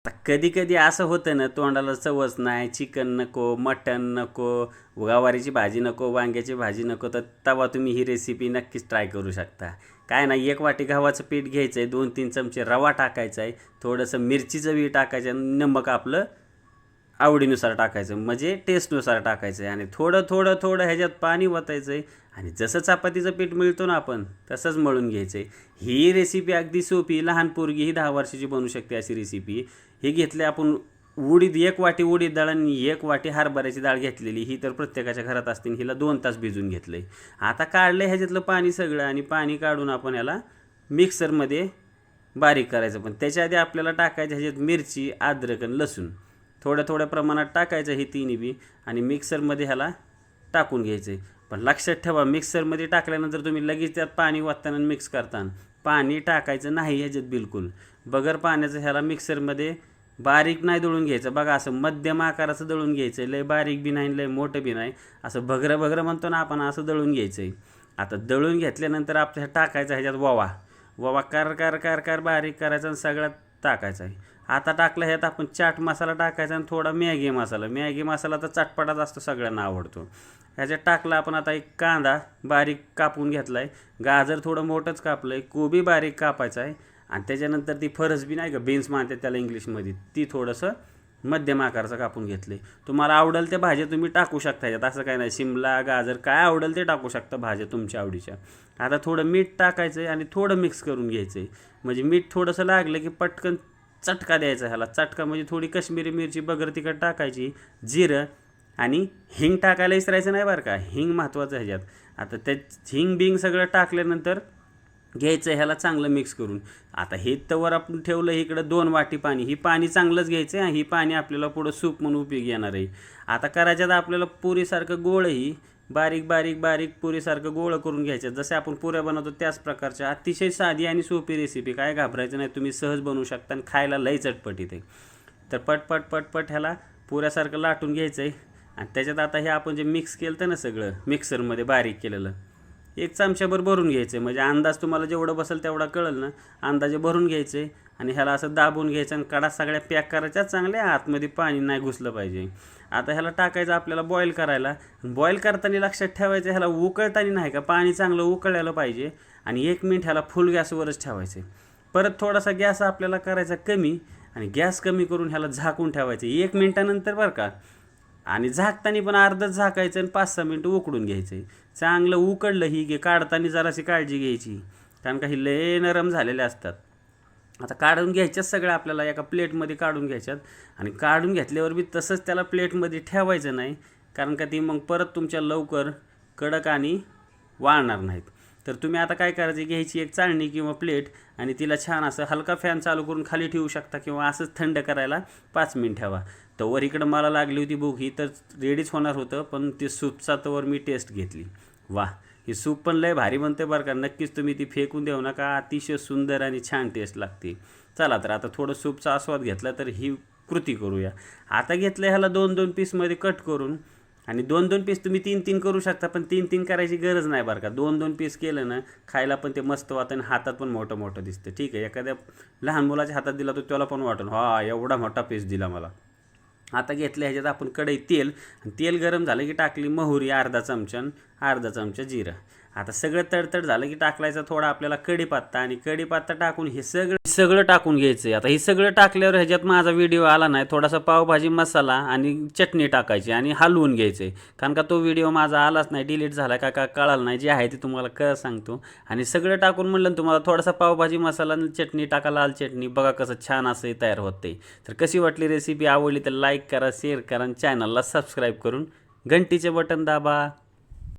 आता कधी-कधी असं होतं ना, तोंडाला चवच नाही, चिकन नको, मटण नको, गवारीची भाजी नको, वांग्याची भाजी नको, तर तेव्हा तुम्ही ही रेसिपी नक्कीच ट्राय करू शकता. काय नाही, 1 वाटी गव्हाचं पीठ घ्यायचं आहे, 2-3 चमचे रवा टाकायचा आहे, थोडंसं मिरचीचं बी टाकायचं आणि नमक आपलं आवडीनुसार टाकायचं, म्हणजे टेस्टनुसार टाकायचं आहे आणि थोडं थोडं थोडं ह्याच्यात पाणी ओतायचं आहे आणि जसं चपातीचं पीठ मिळतो ना आपण तसंच मळून घ्यायचं आहे. ही रेसिपी अगदी सोपी, लहान पोरगी ही 10 वर्षाची बनवू शकते अशी रेसिपी. हे घेतले आपण उडीद, 1 वाटी उडीद डाळ आणि 1 वाटी हरभऱ्याची डाळ घेतलेली, ही तर प्रत्येकाच्या घरात असते. हिला 2 तास भिजून घेतलं आहे. आता काढलं ह्याच्यातलं पाणी सगळं आणि पाणी काढून आपण याला मिक्सरमध्ये बारीक करायचं. पण त्याच्या आधी आपल्याला टाकायचं ह्याच्यात मिरची, अद्रक आणि लसूण थोड्या थोड्या प्रमाणात टाकायचं हे तिन्ही बी आणि मिक्सरमध्ये ह्याला टाकून घ्यायचं आहे. पण लक्षात ठेवा, मिक्सरमध्ये टाकल्यानंतर तुम्ही लगेच त्यात पाणी वाटताना मिक्स करताना पाणी टाकायचं नाही ह्याच्यात बिलकुल. बगर पाण्याचं ह्याला मिक्सरमध्ये बारीक नाही दळून घ्यायचं. बघा असं मध्यम आकाराचं दळून घ्यायचं आहे, लय बारीक बी नाही लय मोठं बी नाही, असं भगरं भगरं म्हणतो ना आपण, असं दळून घ्यायचं आहे. आता दळून घेतल्यानंतर आपल्या टाकायचं ह्याच्यात ओवा. ओवा कार कार कार कार बारीक करायचा आणि सगळ्यात टाकायचा आहे. आता टाकलं ह्यात आपण चाट मसाला टाकायचा आणि थोडा मॅगी मसाला. मॅगी मसाला तर चटपटाच असतो, सगळ्यांना आवडतो. ह्याच्यात टाकलं आपण आता एक कांदा बारीक कापून घेतला आहे, गाजर थोडं मोठंच कापलं आहे, कोबी बारीक कापायचा आहे आणि त्याच्यानंतर ती फरस बी नाही का, बीन्स म्हणतात त्याला इंग्लिशमध्ये, ती थोडंसं मध्यम आकाराचं कापून घेतले. तुम्हाला आवडेल त्या भाज्या तुम्ही टाकू शकता ह्याच्यात, असं काय नाही. शिमला, गाजर काय आवडेल ते टाकू शकता भाज्या तुमच्या आवडीच्या. आता थोडं मीठ टाकायचं आहे आणि थोडं मिक्स करून घ्यायचं आहे. म्हणजे मीठ थोडंसं लागलं की पटकन चटका द्यायचा ह्याला. चटका म्हणजे थोडी कश्मीरी मिरची बगर तिखट टाकायची, जिरं आणि हिंग टाकायला विसरायचं नाही बरं का, हिंग महत्त्वाचं ह्याच्यात. आता त्या हिंग बिंग सगळं टाकल्यानंतर घ्यायचं ह्याला चांगलं मिक्स करून. आता हे तवर आपण ठेवलं इकडं 2 वाटी पाणी. ही पाणी चांगलंच घ्यायचं आहे, ही पाणी आपल्याला पुढं सूप म्हणून उपयोगी येणार आहे. आता करायच्यात आपल्याला पुरीसारखं गोळही बारीक बारीक बारीक पुरीसारखं गोळं करून घ्यायचं. जसे आपण पुऱ्या बनवतो त्याच प्रकारच्या, अतिशय साधी आणि सोपी रेसिपी. काय घाबरायचं नाही, तुम्ही सहज बनवू शकता आणि खायला लई चटपटीत आहे. तर पटपट पटपट ह्याला पुऱ्यासारखं लाटून घ्यायचं आहे आणि त्याच्यात आता हे आपण जे मिक्स केलं होतं ना सगळं मिक्सरमध्ये बारीक केलेलं, 1 चमच्याभर भरून घ्यायचं आहे. म्हणजे अंदाज तुम्हाला जेवढं बसेल तेवढा कळेल ना, अंदाजे भरून घ्यायचं आहे आणि ह्याला असं दाबून घ्यायचं आणि कडा सगळ्या पॅक करायच्या चांगल्या, आतमध्ये पाणी नाही घुसलं पाहिजे. आता ह्याला टाकायचं आपल्याला बॉईल करायला. बॉईल करताना लक्षात ठेवायचं ह्याला उकळताना नाही का, पाणी चांगलं उकळायला पाहिजे आणि 1 मिनिट ह्याला फुल गॅसवरच ठेवायचं. परत थोडासा गॅस आपल्याला करायचा कमी आणि गॅस कमी करून ह्याला झाकून ठेवायचं 1 मिनिटानंतर बरं का. आणि झाकताना पण अर्धच झाकायचं आणि 5-6 मिनटं उकडून घ्यायचं आहे. चांगलं उकडलं ही घे, काढताना जराशी काळजी घ्यायची, कारण का ही लय नरम झालेले असतात. आता काढून घ्यायच्याच सगळ्या आपल्याला एका प्लेटमध्ये काढून घ्यायच्यात आणि काढून घेतल्यावर बी तसंच त्याला प्लेटमध्ये ठेवायचं नाही, कारण का ती मग परत तुमच्या लवकर कडक आणि वाळणार नाहीत. तर तुम्ही आता काय करायचं, घ्यायची एक चाळणी किंवा प्लेट आणि तिला छान असं हलका फॅन चालू करून खाली ठेवू शकता किंवा असंच थंड करायला 5 मिनिट ठेवा. तवर इकडं मला लागली होती भूक, ही तर रेडीच होणार होतं, पण ते सूपचा तवर मी टेस्ट घेतली. वाह, ही सूप पण लय भारी बनते बरं का. नक्कीच तुम्ही ती फेकून देऊ नका, अतिशय सुंदर आणि छान टेस्ट लागते. चला तर आता थोडं सूपचा आस्वाद घेतला तर ही कृती करूया. आता घेतलं ह्याला 2-2 पीसमध्ये कट करून आणि 2-2 पीस तुम्ही 3-3 करू शकता, पण 3-3 करायची गरज नाही बरं का. 2-2 पीस केलं ना खायला पण ते मस्त वाटतं आणि हातात पण मोठं मोठं दिसतं. ठीक आहे, एखाद्या लहान मुलाच्या हातात दिला तर त्याला पण वाटून हा एवढा मोठा पीस दिला मला. आता घेतलं ह्याच्यात आपण कढई तेल, तेल गरम झालं की टाकली मोहरी अर्धा चमचा आणि अर्धा चमचा जिरं. आता सगळं तडतड झालं की टाकायचं थोडा आपल्याला कढीपत्ता आणि कढीपत्ता टाकून हे सगळं टाकून घ्यायचं आहे. आता हे सगळं टाकल्यावर ह्याच्यात माझा व्हिडिओ आला नाही, थोडासा पावभाजी मसाला आणि चटणी टाकायची आणि हलवून घ्यायचं आहे, कारण का तो व्हिडिओ माझा आलाच नाही, डिलीट झाला का का कळालं नाही. जे आहे ते तुम्हाला सांगतो. आणि सगळं टाकून म्हणलं तुम्हाला थोडासा पावभाजी मसाला आणि चटणी टाका, लाल चटणी. बघा कसं छान असं तयार होते. तर कशी वाटली रेसिपी, आवडली तर लाईक करा, शेअर करा आणि चॅनलला सबस्क्राईब करून घंटीचे बटन दाबा.